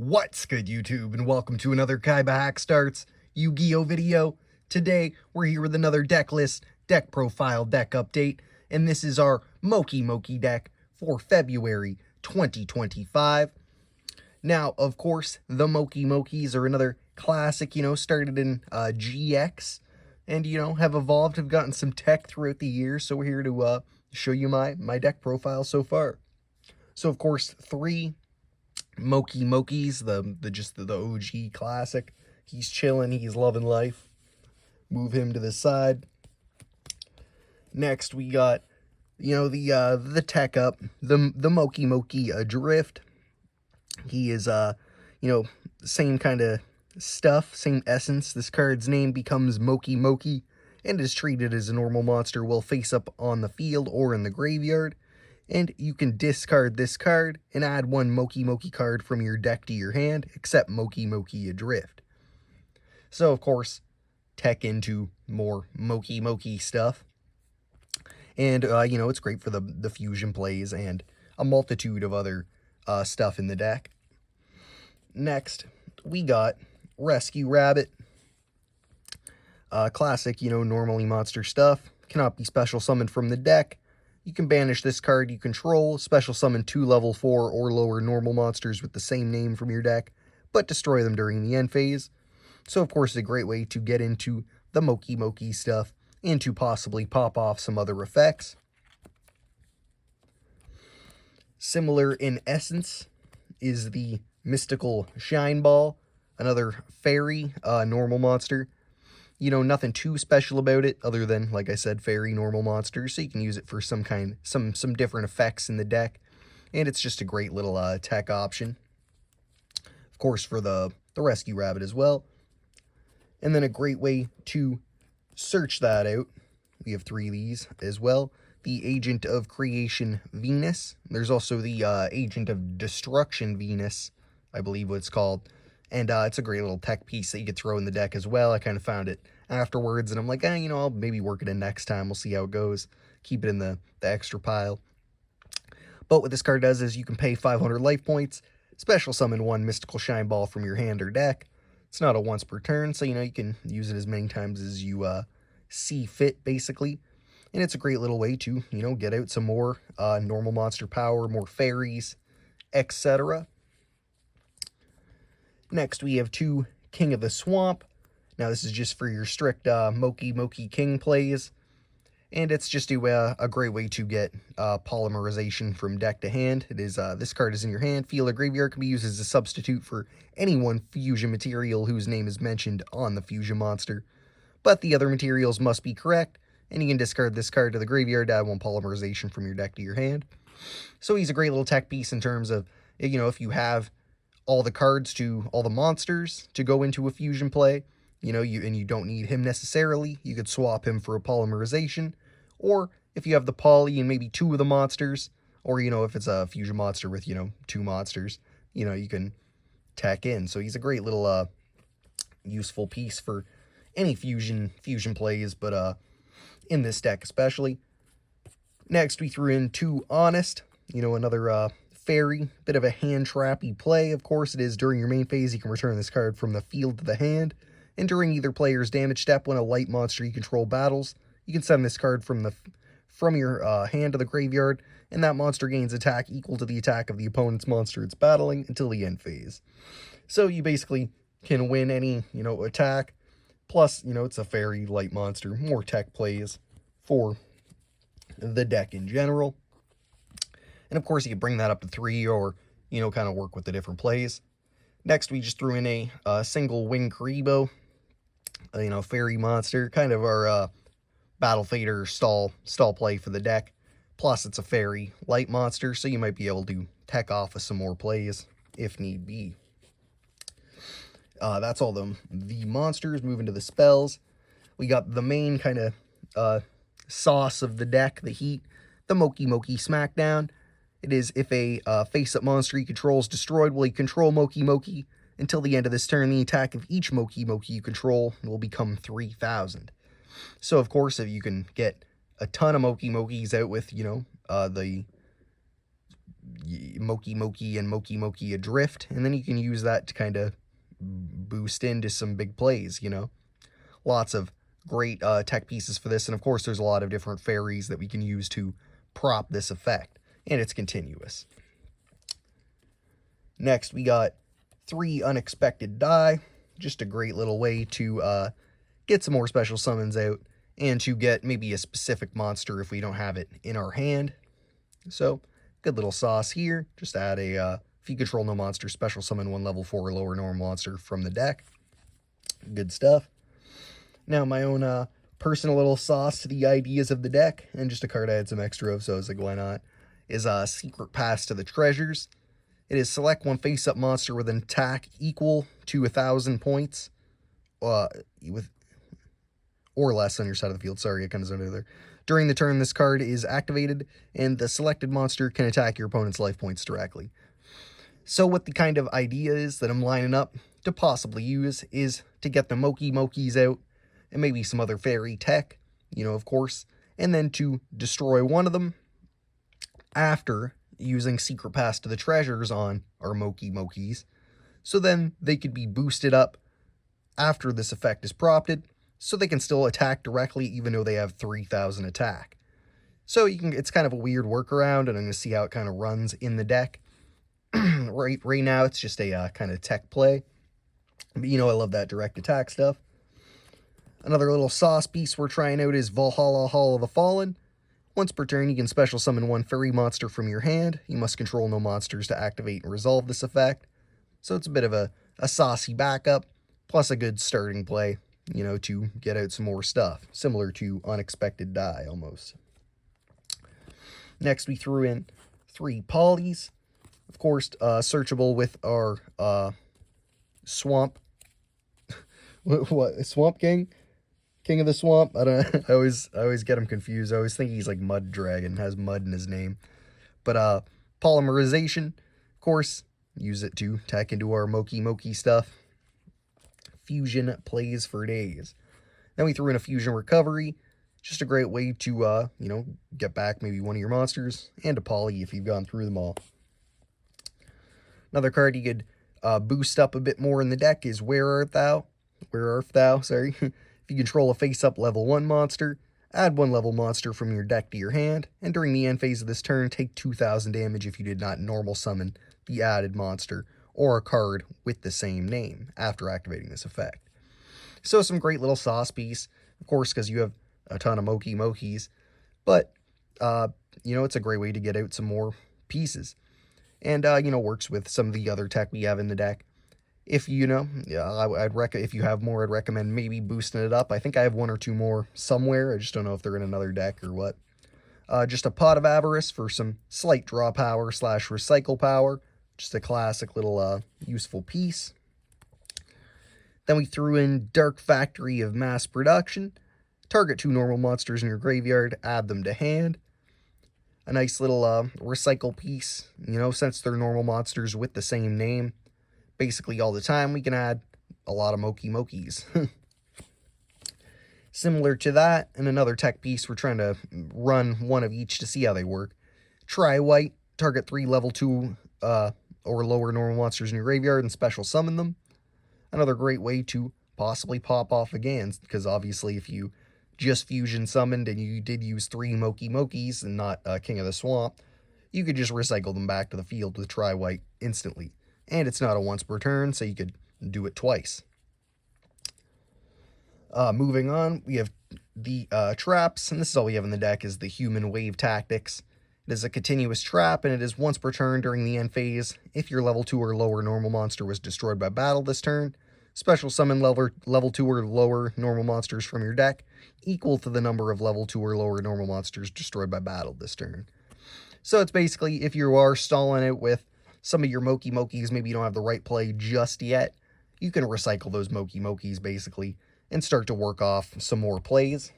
What's good, YouTube, and welcome to another KaibaHacksDartz Yu-Gi-Oh video. Today, we're here with another deck list, deck profile, deck update, and this is our Mokey Mokey deck for February 2025. Now, of course, the Mokey Mokeys are another classic, started in GX, and, have evolved, have gotten some tech throughout the years, so we're here to show you my deck profile so far. So, of course, 3 Mokey Mokeys, the OG classic. He's chilling, he's loving life. Move him to the side. Next, we got, the tech up, the Mokey Mokey Adrift. He is, same kind of stuff, same essence. This card's name becomes Mokey Mokey and is treated as a normal monster while face up on the field or in the graveyard. And you can discard this card and add 1 Mokey Mokey card from your deck to your hand, except Mokey Mokey Adrift. So, of course, tech into more Mokey Mokey stuff. And, it's great for the fusion plays and a multitude of other stuff in the deck. Next, we got Rescue Rabbit. Classic, normally monster stuff. Cannot be special summoned from the deck. You can banish this card you control, special summon 2 level 4 or lower normal monsters with the same name from your deck, but destroy them during the end phase. So, of course, it's a great way to get into the Mokey Mokey stuff and to possibly pop off some other effects. Similar in essence is the Mystical Shine Ball, another fairy normal monster. Nothing too special about it other than, like I said, fairy normal monsters, so you can use it for some different effects in the deck, and it's just a great little tech option. Of course, for the Rescue Rabbit as well. And then a great way to search that out, we have 3 of these as well. The Agent of Creation Venus. There's also the Agent of Destruction Venus, I believe what it's called. And it's a great little tech piece that you could throw in the deck as well. I kind of found it afterwards, and I'm like, I'll maybe work it in next time. We'll see how it goes. Keep it in the extra pile. But what this card does is you can pay 500 life points, special summon 1 Mystical Shine Ball from your hand or deck. It's not a once per turn, so, you can use it as many times as you see fit, basically. And it's a great little way to, get out some more normal monster power, more fairies, etc. Next, we have 2 King of the Swamp. Now, this is just for your strict Mokey Mokey King plays. And it's just a great way to get polymerization from deck to hand. It is this card is in your hand. Field or graveyard can be used as a substitute for any one fusion material whose name is mentioned on the fusion monster. But the other materials must be correct. And you can discard this card to the graveyard to add 1 polymerization from your deck to your hand. So he's a great little tech piece in terms of, if you have all the cards to all the monsters to go into a fusion play, you don't need him necessarily. You could swap him for a polymerization, or if you have the poly and maybe 2 of the monsters, or if it's a fusion monster with 2 monsters, you can tack in. So he's a great little useful piece for any fusion plays, but in this deck especially. Next, we threw in 2 Honest, another fairy, bit of a hand trappy play. Of course, it is during your main phase. You can return this card from the field to the hand, and during either player's damage step, when a light monster you control battles, you can send this card from your hand to the graveyard, and that monster gains attack equal to the attack of the opponent's monster it's battling until the end phase. So you basically can win any attack. Plus, it's a fairy light monster, more tech plays for the deck in general. And, of course, you can bring that up to 3 or, kind of work with the different plays. Next, we just threw in a single Wing Karibo, fairy monster, kind of our Battle Fader stall play for the deck. Plus, it's a fairy light monster, so you might be able to tech off of some more plays if need be. That's all the monsters. Moving to the spells. We got the main kind of sauce of the deck, the heat, the Mokey Mokey Smackdown. It is if a face-up monster he controls is destroyed, will he control Mokey Mokey? Until the end of this turn, the attack of each Mokey Mokey you control will become 3,000. So, of course, if you can get a ton of Mokey Mokeys out with, the Mokey Mokey and Mokey Mokey Adrift, and then you can use that to kind of boost into some big plays, you know. Lots of great tech pieces for this, and of course there's a lot of different fairies that we can use to prop this effect, and it's continuous. Next, we got 3 unexpected die, just a great little way to get some more special summons out, and to get maybe a specific monster if we don't have it in our hand. So, good little sauce here. Just add a, if you control no monster, special summon 1 level 4 or lower normal monster from the deck. Good stuff. Now, my own personal little sauce to the ideas of the deck, and just a card I had some extra of, so I was like, why not, is Secret Pass to the Treasures. It is select 1 face-up monster with an attack equal to 1,000 points, with or less on your side of the field. Sorry, I kind of zoned out there. During the turn, this card is activated, and the selected monster can attack your opponent's life points directly. So what the kind of idea is that I'm lining up to possibly use is to get the Mokey Mokeys out, and maybe some other fairy tech, you know, of course, and then to destroy one of them after using Secret Pass to the Treasures on our Mokey Mokeys, so then they could be boosted up after this effect is prompted, so they can still attack directly even though they have 3,000 attack. So you can, it's kind of a weird workaround, and I'm going to see how it kind of runs in the deck. right now, it's just a kind of tech play. But you know I love that direct attack stuff. Another little sauce piece we're trying out is Valhalla Hall of the Fallen. Once per turn, you can special summon 1 fairy monster from your hand. You must control no monsters to activate and resolve this effect. So it's a bit of a saucy backup, plus a good starting play, you know, to get out some more stuff. Similar to Unexpected Die, almost. Next, we threw in 3 polys. Of course, searchable with our Swamp. What? Swamp King? King of the Swamp? I don't know. I always get him confused. I always think he's like Mud Dragon, has mud in his name. But polymerization, of course, use it to tack into our Mokey Mokey stuff. Fusion plays for days. Then we threw in a fusion recovery. Just a great way to, you know, get back maybe one of your monsters, and a poly if you've gone through them all. Another card you could boost up a bit more in the deck is Where Art Thou? Where Art Thou, sorry. If you control a face-up level 1 monster, add 1 level monster from your deck to your hand, and during the end phase of this turn, take 2,000 damage if you did not normal summon the added monster, or a card with the same name after activating this effect. So some great little sauce piece, of course, because you have a ton of Mokey Mokeys, but, you know, it's a great way to get out some more pieces. And, you know, works with some of the other tech we have in the deck. If, you know, if you have more, I'd recommend maybe boosting it up. I think I have 1 or 2 more somewhere. I just don't know if they're in another deck or what. Just a Pot of Avarice for some slight draw power / recycle power. Just a classic little useful piece. Then we threw in Dark Factory of Mass Production. Target 2 normal monsters in your graveyard, add them to hand. A nice little recycle piece, you know, since they're normal monsters with the same name. Basically all the time, we can add a lot of Mokey Mokeys. Similar to that, and another tech piece, we're trying to run 1 of each to see how they work. Try White, target 3 level 2 or lower normal monsters in your graveyard and special summon them. Another great way to possibly pop off again, because obviously if you just fusion summoned and you did use 3 Mokey Mokeys and not King of the Swamp, you could just recycle them back to the field with Try White instantly. And it's not a once per turn, so you could do it twice. Moving on, we have the traps, and this is all we have in the deck, is the Human Wave Tactics. It is a continuous trap, and it is once per turn during the end phase. If your level 2 or lower normal monster was destroyed by battle this turn, special summon level 2 or lower normal monsters from your deck, equal to the number of level 2 or lower normal monsters destroyed by battle this turn. So it's basically, if you are stalling it with some of your Mokey Mokeys, maybe you don't have the right play just yet, you can recycle those Mokey Mokeys basically and start to work off some more plays.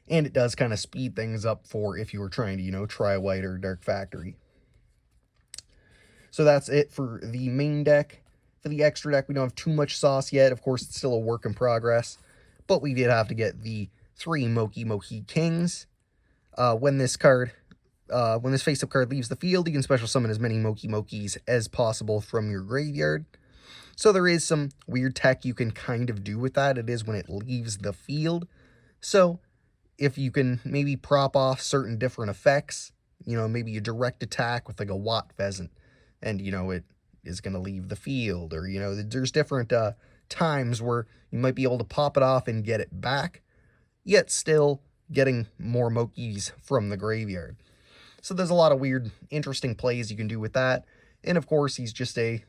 And it does kind of speed things up for if you were trying to, you know, try White or Dark Factory. So that's it for the main deck. For the extra deck, we don't have too much sauce yet. Of course, it's still a work in progress. But we did have to get the 3 Mokey Mokey Kings. When this card when this face-up card leaves the field, you can special summon as many Mokey Mokeys as possible from your graveyard. So there is some weird tech you can kind of do with that. It is when it leaves the field. So if you can maybe prop off certain different effects, you know, maybe a direct attack with like a Watt Pheasant, and, you know, it is going to leave the field, or, you know, there's different times where you might be able to pop it off and get it back, yet still getting more Mokeys from the graveyard. So there's a lot of weird, interesting plays you can do with that. And of course, he's just a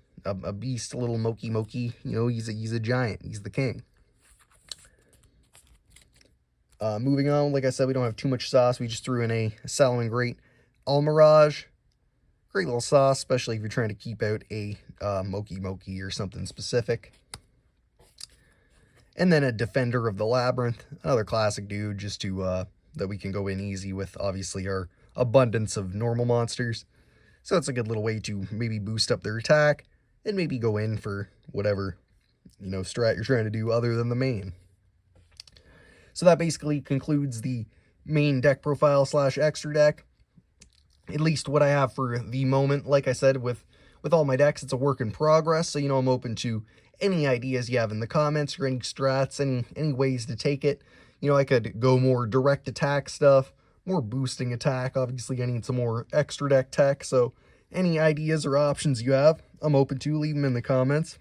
beast, little Mokey Mokey. You know, he's a giant. He's the king. Moving on, like I said, we don't have too much sauce. We just threw in a Salomon Great Almirage. Great little sauce, especially if you're trying to keep out a Mokey Mokey or something specific. And then a Defender of the Labyrinth, another classic dude, just to that we can go in easy with, obviously, our abundance of normal monsters. So it's a good little way to maybe boost up their attack, and maybe go in for whatever, you know, strat you're trying to do other than the main. So that basically concludes the main deck profile / extra deck. At least what I have for the moment. Like I said, with all my decks, it's a work in progress, so, you know, I'm open to any ideas you have in the comments, or any strats, any ways to take it. You know, I could go more direct attack stuff, more boosting attack. Obviously, I need some more extra deck tech, so any ideas or options you have, I'm open to. Leave them in the comments.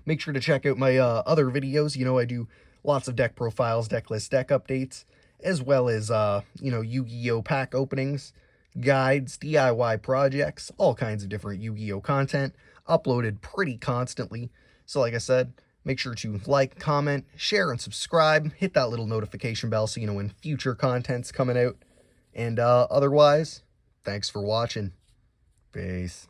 Make sure to check out my other videos. You know, I do lots of deck profiles, deck lists, deck updates, as well as, you know, Yu-Gi-Oh! Pack openings, guides, DIY projects, all kinds of different Yu-Gi-Oh! Content uploaded pretty constantly. So like I said, make sure to like, comment, share, and subscribe. Hit that little notification bell so you know when future content's coming out. And otherwise, thanks for watching. Peace.